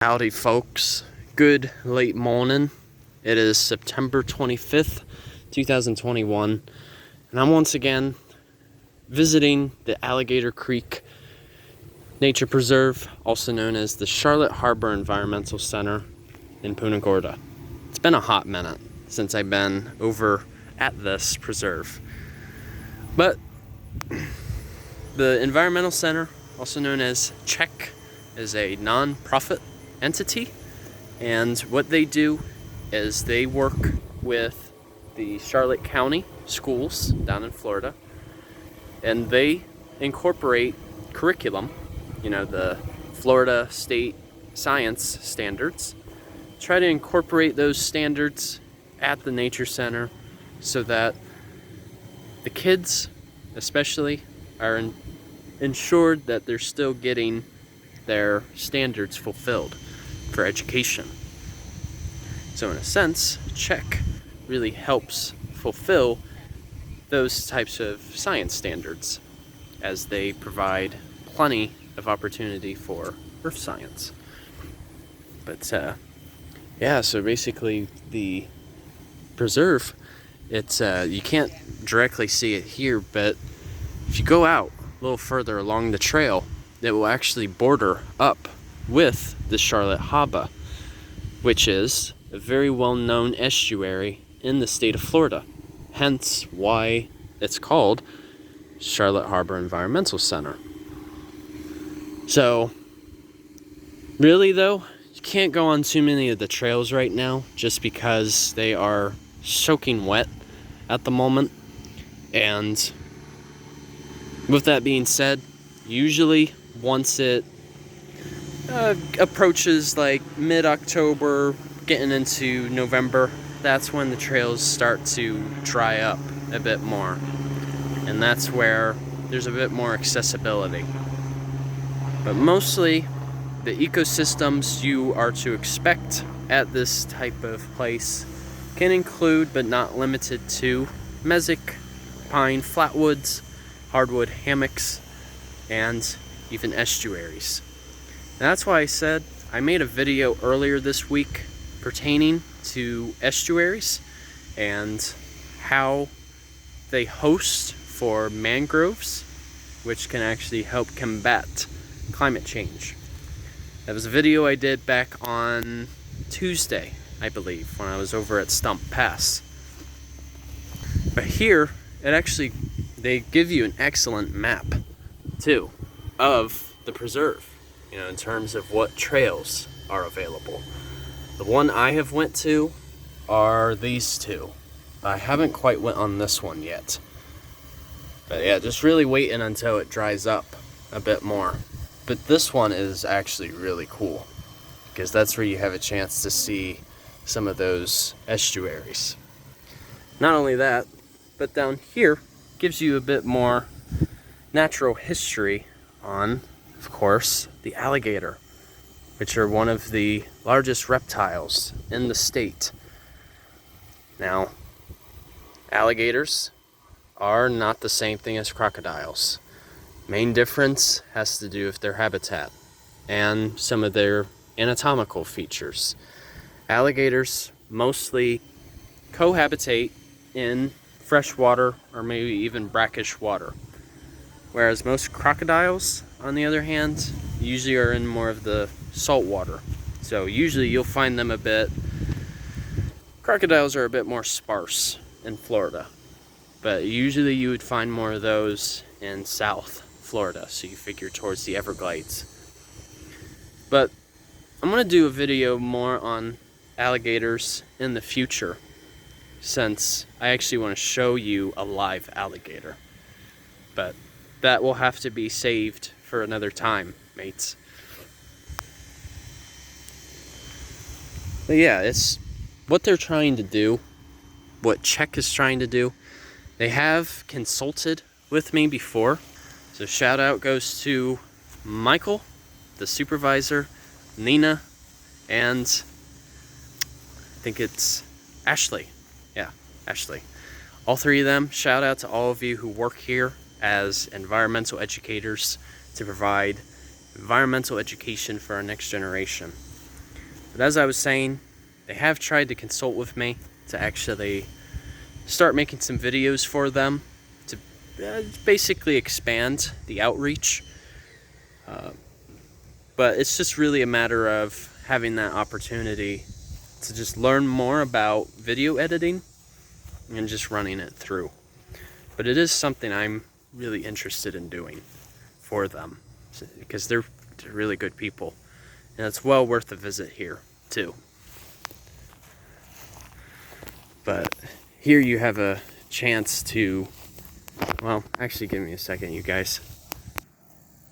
Howdy folks, good late morning. It is September 25th, 2021, and I'm once again visiting the Alligator Creek Nature Preserve, also known as the Charlotte Harbor Environmental Center in Punta Gorda. It's been a hot minute since I've been over at this preserve. But the Environmental Center, also known as CHEC, is a non-profit entity, and what they do is they work with the Charlotte County schools down in Florida, and they incorporate curriculum, the Florida state science standards, try to incorporate those standards at the nature center so that the kids especially are ensured that they're still getting their standards fulfilled for education. So in a sense, CHEC really helps fulfill those types of science standards as they provide plenty of opportunity for earth science. But so basically the preserve, it's you can't directly see it here, but if you go out a little further along the trail, it will actually border up with the Charlotte Harbor, which is a very well-known estuary in the state of Florida, hence why it's called Charlotte Harbor Environmental Center. So really though, you can't go on too many of the trails right now just because they are soaking wet at the moment. And with that being said, usually once it approaches like mid-October, getting into November, that's when the trails start to dry up a bit more. And that's where there's a bit more accessibility. But mostly, the ecosystems you are to expect at this type of place can include, but not limited to, mesic, pine, flatwoods, hardwood, hammocks, and even estuaries. And that's why I said I made a video earlier this week pertaining to estuaries and how they host for mangroves, which can actually help combat climate change. That was a video I did back on Tuesday, I believe, when I was over at Stump Pass. But here, they give you an excellent map too of the preserve, in terms of what trails are available. The one I have went to are these two. I haven't quite went on this one yet. But yeah, just really waiting until it dries up a bit more. But this one is actually really cool because that's where you have a chance to see some of those estuaries. Not only that, but down here gives you a bit more natural history on, of course, the alligator, which are one of the largest reptiles in the state. Now, alligators are not the same thing as crocodiles. Main difference has to do with their habitat and some of their anatomical features. Alligators mostly cohabitate in freshwater or maybe even brackish water, whereas most crocodiles, on the other hand, usually are in more of the salt water. So usually you'll find them crocodiles are a bit more sparse in Florida, but usually you would find more of those in South Florida, so you figure towards the Everglades. But I'm going to do a video more on alligators in the future, since I actually want to show you a live alligator. But that will have to be saved for another time, mates. But yeah, it's what they're trying to do, what CHEC is trying to do. They have consulted with me before, so shout out goes to Michael, the supervisor, Nina, and I think it's Ashley. Yeah, Ashley. All three of them, shout out to all of you who work here as environmental educators to provide environmental education for our next generation. But as I was saying, they have tried to consult with me to actually start making some videos for them to basically expand the outreach. But it's just really a matter of having that opportunity to just learn more about video editing and just running it through. But it is something I'm really interested in doing for them because they're really good people, and it's well worth a visit here too. But here you have a chance to, well, actually give me a second, you guys.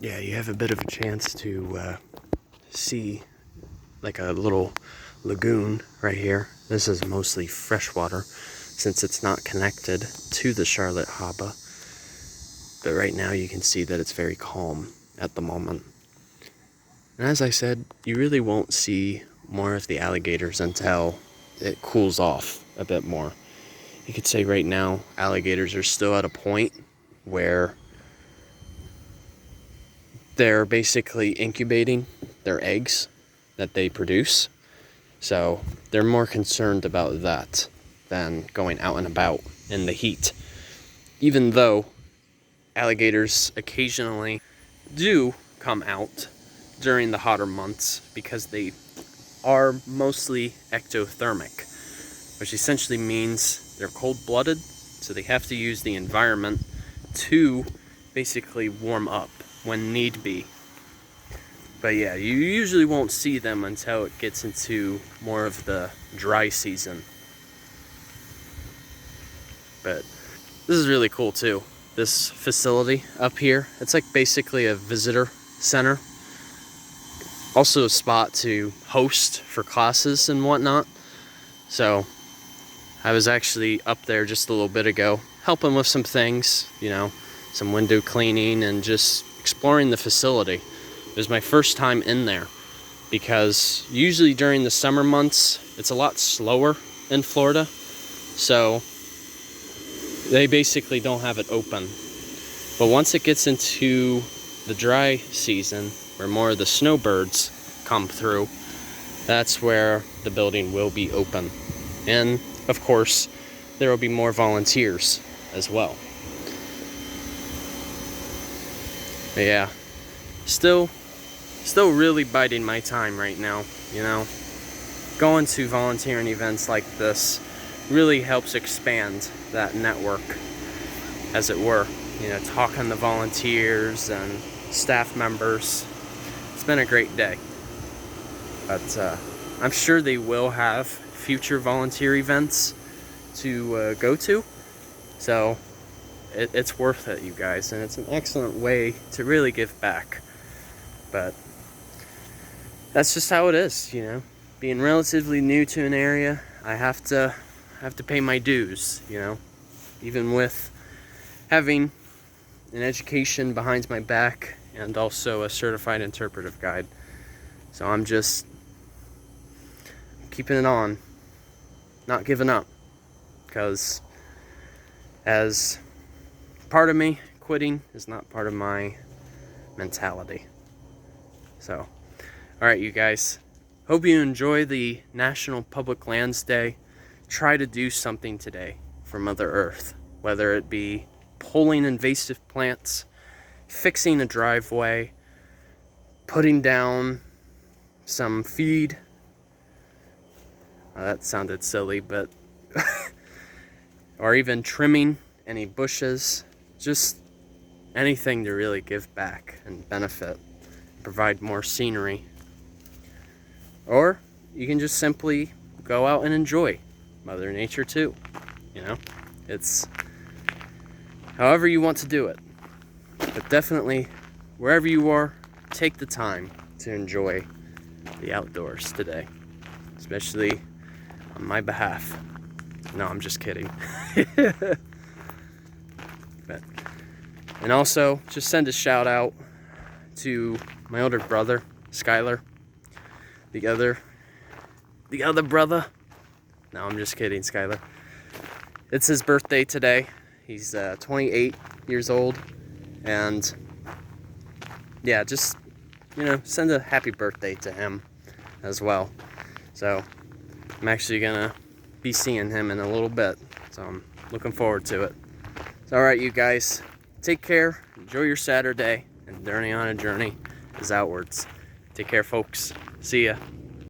Yeah, you have a bit of a chance to see like a little lagoon right here. This is mostly freshwater since it's not connected to the Charlotte Harbor. But right now you can see that it's very calm at the moment. And as I said, you really won't see more of the alligators until it cools off a bit more. You could say right now, alligators are still at a point where they're basically incubating their eggs that they produce. So they're more concerned about that than going out and about in the heat. Even though alligators occasionally do come out during the hotter months because they are mostly ectothermic, which essentially means they're cold-blooded, so they have to use the environment to basically warm up when need be. But yeah, you usually won't see them until it gets into more of the dry season. But this is really cool too. This facility up here, it's like basically a visitor center. Also a spot to host for classes and whatnot. So I was actually up there just a little bit ago, helping with some things, you know, some window cleaning and just exploring the facility. It was my first time in there because usually during the summer months, it's a lot slower in Florida. So they basically don't have it open. But once it gets into the dry season, where more of the snowbirds come through, that's where the building will be open. And of course, there will be more volunteers as well. But yeah, still really biding my time right now, you know. Going to volunteering events like this really helps expand that network, as it were. You know, talking to volunteers and staff members. It's been a great day. But I'm sure they will have future volunteer events to go to. So it's worth it, you guys. And it's an excellent way to really give back. But that's just how it is, you know. Being relatively new to an area, I have to pay my dues, you know. Even with having an education behind my back and also a certified interpretive guide. So I'm just keeping it on, not giving up, because as part of me, quitting is not part of my mentality. So, alright you guys, hope you enjoy the National Public Lands Day. Try to do something today for Mother Earth, whether it be pulling invasive plants, fixing a driveway, putting down some feed. That sounded silly, but or even trimming any bushes. Just anything to really give back and benefit, provide more scenery. Or you can just simply go out and enjoy Mother Nature too. You know, it's however you want to do it. But definitely, wherever you are, take the time to enjoy the outdoors today, especially on my behalf. No, I'm just kidding. And also, just send a shout out to my older brother, Skylar. The other brother. No, I'm just kidding, Skylar. It's his birthday today. He's 28 years old. And yeah, just, you know, send a happy birthday to him as well. So I'm actually gonna be seeing him in a little bit. So I'm looking forward to it. So, all right, you guys, take care. Enjoy your Saturday. And Journey on a Journey is outwards. Take care, folks. See ya.